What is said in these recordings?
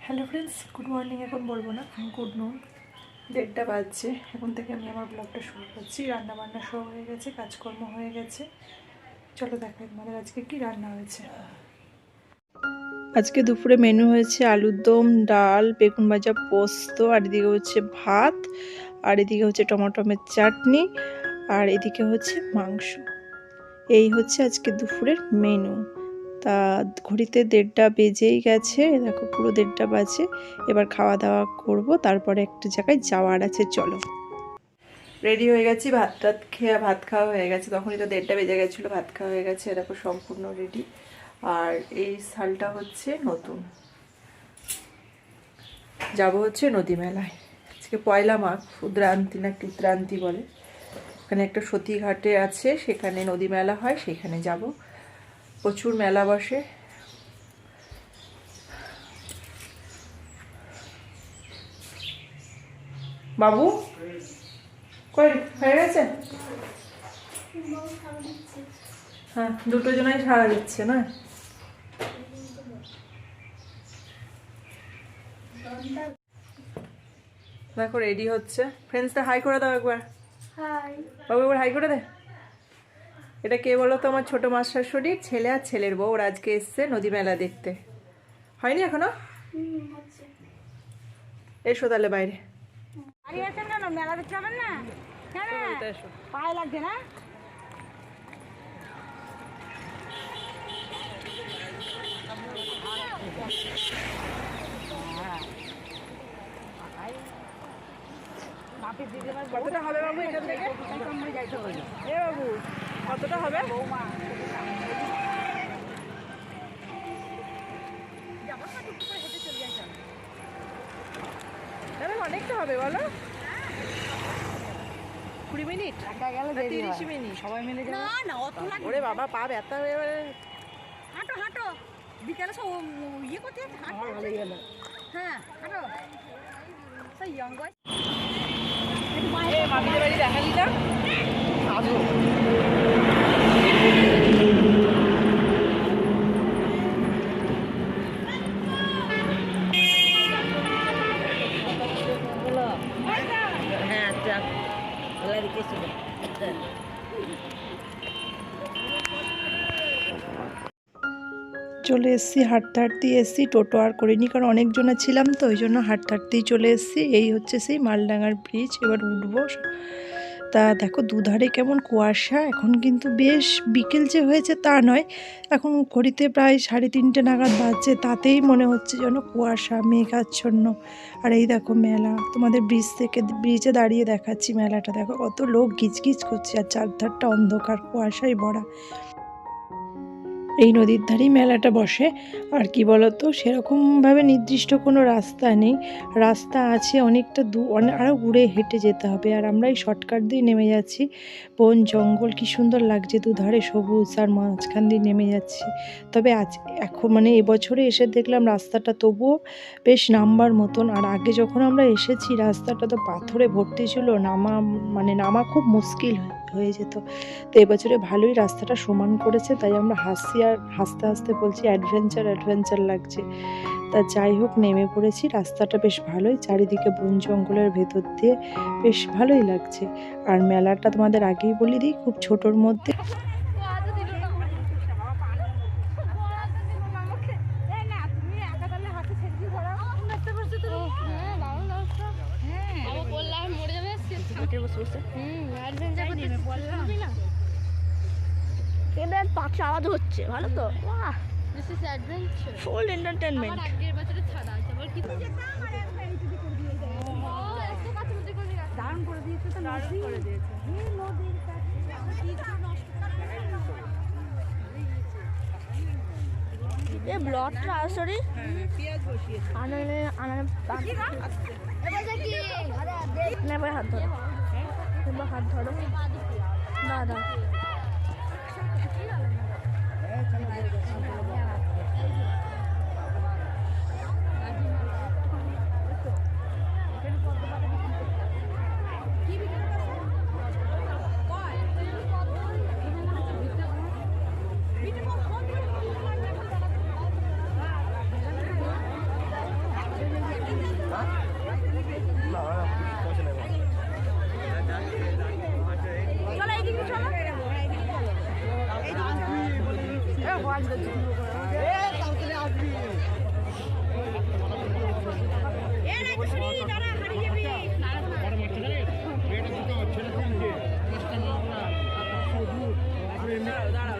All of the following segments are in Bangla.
হ্যালো ফ্রেন্ডস, গুড মর্নিং এখন বলবো না, গুড নুন। 1:30 বাজছে। এখন থেকে আমি আমার ব্লগটা শুরু করছি। রান্না বান্না সব হয়ে গেছে, কাজকর্ম হয়ে গেছে। চলো দেখাই আমাদের আজকে কি রান্না হয়েছে। আজকে দুপুরে মেনু হয়েছে আলুর দম, ডাল, বেগুন ভাজা, পোস্ত, আর এদিকে হচ্ছে ভাত, আর এদিকে হচ্ছে টমেটোমের চাটনি, আর এদিকে হচ্ছে মাংস। এই হচ্ছে আজকে দুপুরের মেনু। তা ঘড়িতে 1:30 বেজেই গেছে, দেখো পুরো 1:30 বাজে। এবার খাওয়া দাওয়া করব, তারপরে একটা জায়গায় যাওয়ার আছে। চলো, রেডি হয়ে গেছি। ভাত খাওয়া হয়ে গেছে, তখনই তো 1:30 বেজে গেছিলো। ভাত খাওয়া হয়ে গেছে, দেখো সম্পূর্ণ রেডি। আর এই শালটা হচ্ছে নতুন। যাব হচ্ছে নদী মেলায়। আজকে পয়লা মাঘ, উদ্রান্তি না উত্রান্তি বলে। ওখানে একটা সতী ঘাটে আছে, সেখানে নদী মেলা হয়, সেখানে যাব। প্রচুর মেলা বসে। বাবু কই হয়ে গেছে? হ্যাঁ, দুটো জনাই সাড়া দিচ্ছে না। দেখো রেডি হচ্ছে। ফ্রেন্ডসদের হাই করে দাও একবার। বাবু একবার হাই করে দে। এটা কে বলো তো? আমার ছোট মাস শাশুড়ির ছেলে আর ছেলের বউ। ওরা আজকে এসছে নদী মেলা দেখতে। হয়নি এখনো? এসো তাহলে বাইরে। মেলা দেখতে যাবেন না? পায়ে লাগছে না? কতটা হবে বাবু এখান থেকে? এ বাবু কতটা হবে? অনেকটা হবে বলো। 20 মিনিট, 30 মিনিট সবাই মিলে যাবে। না অত লাগে। ওরে বাবা, পা ব্যথা হয়ে যাবে। হাঁটো হাঁটো, বিকালে সব ইয়ে করতে ভালো গেল। হ্যাঁ হাঁটো, সেই ইয়ং বয়। মামিদের বাড়ি দেখালি না? আসবো। চলে এসেছি, হাঁটতে হাঁটতেই এসেছি। টোটো আর করিনি, কারণ অনেকজনে ছিলাম তো, ওই জন্য হাঁটতে হাঁটতেই চলে এসেছি। এই হচ্ছে সেই মালডাঙ্গার ব্রিজ। এবার উঠবো। তা দেখো দুধারে কেমন কুয়াশা। এখন কিন্তু বেশ বিকেল যে হয়েছে তা নয়, এখন ঘড়িতে প্রায় 3:30 নাগাদ বাজছে। তাতেই মনে হচ্ছে যেন কুয়াশা, মেঘাচ্ছন্ন। আর এই দেখো মেলা, তোমাদের ব্রিজে দাঁড়িয়ে দেখাচ্ছি মেলাটা। দেখো কত লোক গিজগিজ করছে, আর চারধারটা অন্ধকার, কুয়াশায় ভরা। এই নদীর ধারেই মেলাটা বসে। আর কি বলতো, সেরকমভাবে নির্দিষ্ট কোনো রাস্তা নেই। রাস্তা আছে অনেকটা দূর, আরও ঘুরে হেঁটে যেতে হবে। আর আমরা এই শর্টকাট দিয়ে নেমে যাচ্ছি। বন জঙ্গল কি সুন্দর লাগছে, দুধারে সবুজ, আর মাঝখান দিয়ে নেমে যাচ্ছি। তবে এখন এবছরে এসে দেখলাম রাস্তাটা তবুও বেশ নামবার মতন। আর আগে যখন আমরা এসেছি রাস্তাটা তো পাথরে ভর্তি ছিল, নামা খুব মুশকিল হয়ে যেত। তো এবছরে ভালোই রাস্তাটা সমান করেছে, তাই আমরা হাসি আর হাসতে হাসতে বলছি অ্যাডভেঞ্চার লাগছে। তা যাই হোক, নেমে পড়েছি। রাস্তাটা বেশ ভালোই, চারিদিকে বন জঙ্গলের ভেতর দিয়ে বেশ ভালোই লাগছে। আর মেলাটা তোমাদের আগেই বলে দিই, খুব ছোটোর মধ্যে। পাখি আওয়াজ হচ্ছে ভালো তো। ফুল এন্টারটেনমেন্ট। দারুণ করে দিয়েছে তো, দারুণ করে দিয়েছে। এই ব্লগটা আসলে আনানে হাত ধরো, হাত ধরো দাদা।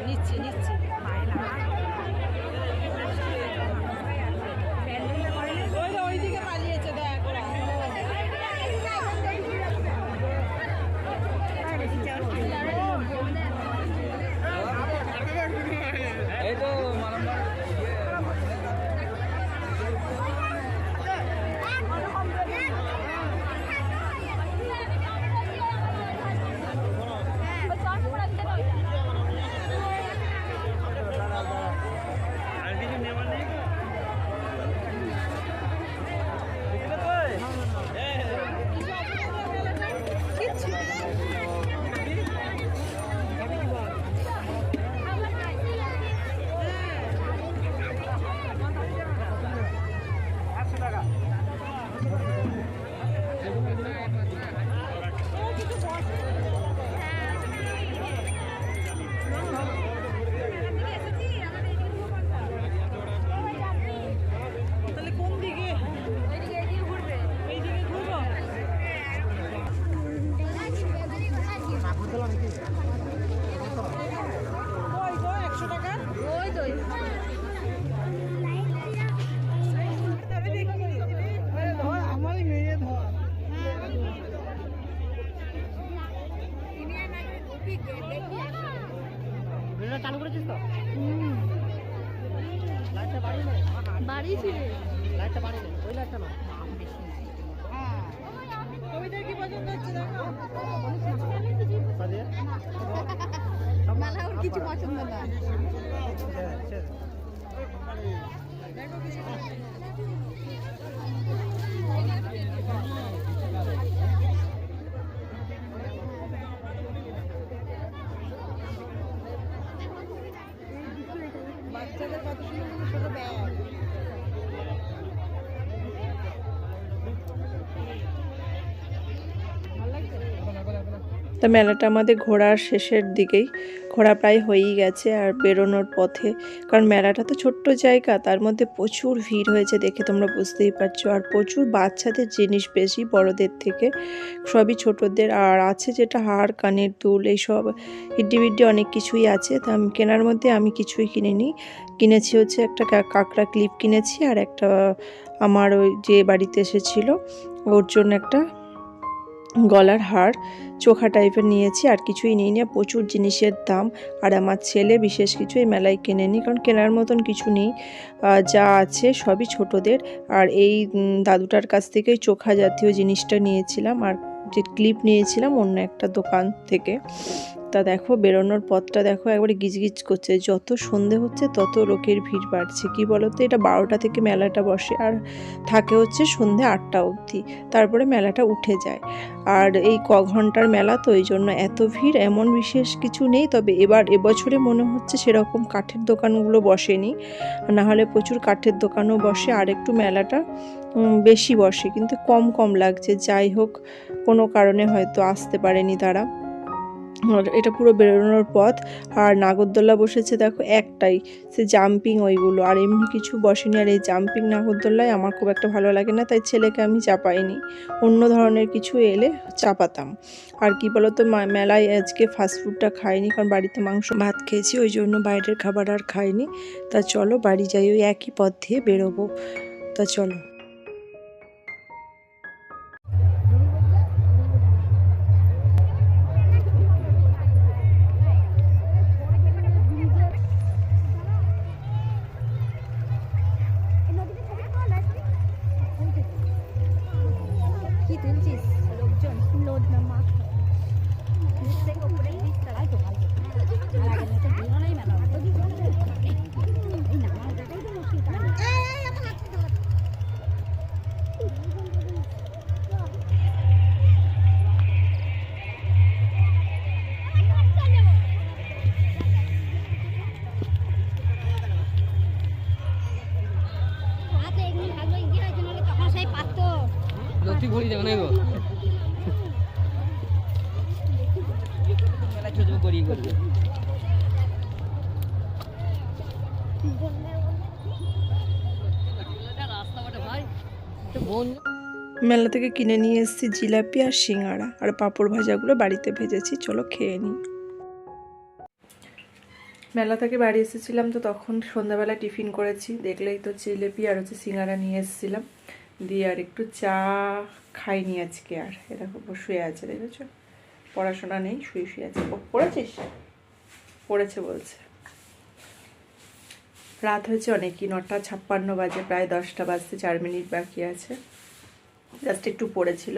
নিচ্ছি নিচ্ছি ওইদিকে পালিয়েছে দেখ এই তো চালু করেছিস তো লাইটটা বাড়িয়ে নে বাড়িয়েছি লাইটটা বাড়িয়ে নে ওই লাইটটা না কবিতা কি পছন্দ হচ্ছে দেখো মালা ওর কিছু পছন্দ না দেখো কিছু বাচ্চাদের কত সুন্দর ছোট ব্যাগ তা মেলাটা আমাদের ঘোরার শেষের দিকেই, ঘোরা প্রায় হয়েই গেছে আর বেরোনোর পথে, কারণ মেলাটা তো ছোট্ট জায়গা, তার মধ্যে প্রচুর ভিড় হয়েছে দেখে তোমরা বুঝতেই পারছো। আর প্রচুর বাচ্চাদের জিনিস, বেশি বড়দের থেকে সবই ছোটদের, আর আছে যেটা হার কানের দুল এইসব হিড্ডিবিড্ডি অনেক কিছুই আছে। তা আমি কেনার মধ্যে আমি কিছুই কিনিনি, কিনেছি হচ্ছে একটা কাঁকড়া ক্লিপ কিনেছি, আর একটা আমার ওই যে বাড়িতে এসেছিল ওর জন্য একটা গলার হার চোখা টাইপের নিয়েছি, আর কিছুই নিই না। প্রচুর জিনিসের দাম, আর আমার ছেলে বিশেষ কিছু এই মেলায় কেনেনি, কারণ কেনার মতন কিছু নেই, যা আছে সবই ছোটদের। আর এই দাদুটার কাছ থেকেই চোখা জাতীয় জিনিসটা নিয়েছিলাম, আর যে ক্লিপ নিয়েছিলাম অন্য একটা দোকান থেকে। তা দেখো বেরোনোর পথটা দেখো একবারে গিজগিজ করছে, যত সন্ধে হচ্ছে তত লোকের ভিড় বাড়ছে। কি বলতো, এটা 12টা থেকে মেলাটা বসে আর থাকে হচ্ছে সন্ধে 8টা অবধি, তারপরে মেলাটা উঠে যায়। আর এই ঘন্টার মেলা তো, এই জন্য এত ভিড়। এমন বিশেষ কিছু নেই, তবে এবছরে মনে হচ্ছে সেরকম কাঠের দোকানগুলো বসেনি, না হলে প্রচুর কাঠের দোকানও বসে, আর একটু মেলাটা বেশি বসে, কিন্তু কম কম লাগছে। যাই হোক, কোনো কারণে হয়তো আসতে পারেনি তারা। এটা পুরো বেরোনোর পথ। আর নাগরদোল্লা বসেছে দেখো একটাই, সে জাম্পিং ওইগুলো, আর এমনি কিছু বসেনি। আর এই জাম্পিং নাগরদোল্লায় আমার খুব একটা ভালো লাগে না, তাই ছেলেকে আমি চাপাইনি, অন্য ধরনের কিছু এলে চাপাতাম। আর কি বলতো, মেলায় আজকে ফাস্টফুডটা খাইনি, কারণ বাড়িতে মাংস ভাত খেয়েছি, ওই জন্য বাইরের খাবার আর খাইনি। তা চলো বাড়ি যাই, ওই একই পথ দিয়ে বেরোবো। তা চলো। কি তুলছিস? লোকজন লোড না মাছ উপরে তাই তো ভালো লাগে না, তো বেরোনোই মেলা এই না এটাই তো মুশকিল। লক্ষ্মী ঘড়ি যাবে না গো মেলা ছোট করি করবে মেলা থেকে কিনে নিয়ে এসেছি জিলাপি আর সিঙ্গাড়া, আর পাঁপড় ভাজাগুলো বাড়িতে ভেজেছি। চলো খেয়ে নিই। মেলা থেকে বাড়ি এসেছিলাম তো তখন সন্ধ্যাবেলা টিফিন করেছি, দেখলেই তো জিলিপি আর হচ্ছে সিঙ্গাড়া নিয়ে এসেছিলাম, দিয়ে আর একটু চা খাইনি আজকে। আর এরকম শুয়ে আছে, দেখেছো? পড়াশোনা নেই, শুয়ে শুয়ে আছে। পড়েছিস? পড়েছে বলছে। রাত হয়েছে অনেকই, 9:56 বাজে, প্রায় 10টা বাজতে 4 মিনিট বাকি আছে। জাস্ট একটু পড়েছিল,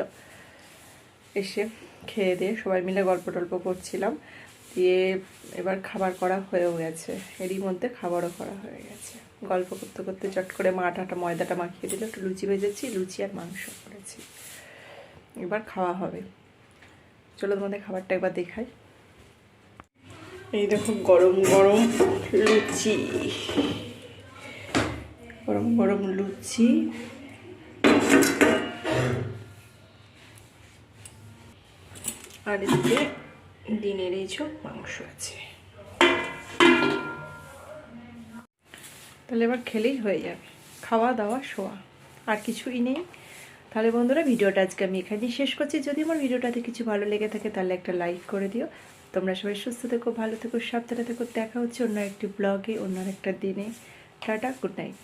এসে খেয়ে দিয়ে সবাই মিলে গল্প টল্প করছিলাম। দিয়ে এবার খাবার করা হয়েও গেছে, এরই মধ্যে খাবারও করা হয়ে গেছে। গল্প করতে করতে চট করে মা আটাটা ময়দাটা মাখিয়ে দিল, একটু লুচি ভেজেছি, লুচি আর মাংস করেছি। এবার খাওয়া হবে। চলো তোমাদের খাবারটা একবার দেখাই। এই দেখো গরম গরম লুচি, গরম গরম লুচি, আর এদিকে দিনের এই মাংস আছে। তাহলে এবার খেলেই হয়ে যাবে, খাওয়া দাওয়া শোয়া, আর কিছুই নেই। তাহলে বন্ধুরা, ভিডিওটা আজকে আমি এখানেই শেষ করছি। যদি আমার ভিডিওটাতে কিছু ভালো লেগে থাকে তাহলে একটা লাইক করে দিও। তোমরা সবাই সুস্থ থেকো, ভালো থেকো, সাবধানে থেকো। দেখা হচ্ছে অন্য একটি ব্লগে, অন্য একটা দিনে। Tata, good night.